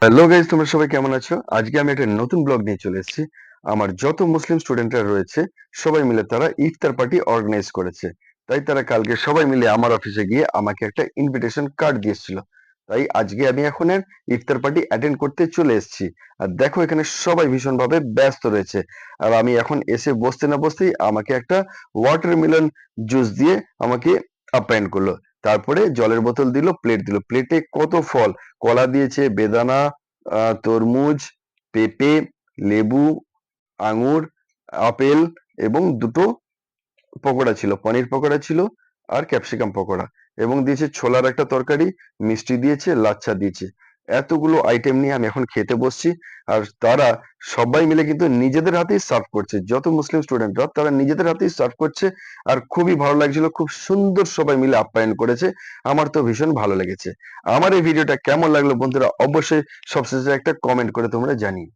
Hello guys, তোমরা সবাই কেমন আছো? আজকে আমি একটা নতুন ব্লগ নিয়ে চলে এসেছি। আমার যত মুসলিম স্টুডেন্টরা রয়েছে সবাই মিলে তারা ইফতার পার্টি অর্গানাইজ করেছে। তাই তারা কালকে সবাই মিলে আমার অফিসে গিয়ে আমাকে একটা ইনভিটেশন কার্ড দিয়েছিল। তাই আজকে আমি এখন ইফতার পার্টি অ্যাটেন্ড করতে চলে এসেছি। আর দেখো এখানে সবাই ভীষণভাবে ব্যস্ত রয়েছে। আর আমি এখন এসে বসতে না বসতেই আমাকে একটা ওয়াটারমেলন জুস দিয়ে আমাকে আপ্যায়ন করলো। তারপরে জলের বোতল দিল, প্লেট দিল। প্লেটে কত ফল, কলা দিয়েছে, বেদানা, তরমুজ, পেঁপে, লেবু, আঙুর, আপেল এবং দুটো পকোড়া ছিল, পনির পকোড়া ছিল আর ক্যাপসিকাম পকোড়া, এবং দিয়েছে ছোলার একটা তরকারি, মিষ্টি দিয়েছে, লাচ্ছা দিয়েছে। এতগুলো আইটেম নিয়ে আমি এখন খেতে বসছি। আর তারা সবাই মিলে কিন্তু নিজেদের হাতেই সার্ভ করছে, যত মুসলিম স্টুডেন্টরা তারা নিজেদের হাতেই সার্ভ করছে। আর খুবই ভালো লাগছিল, খুব সুন্দর সবাই মিলে আপ্যায়ন করেছে। আমার তো ভীষণ ভালো লেগেছে। আমার এই ভিডিওটা কেমন লাগলো বন্ধুরা, অবশ্যই সবশেষে একটা কমেন্ট করে তোমরা জানিও।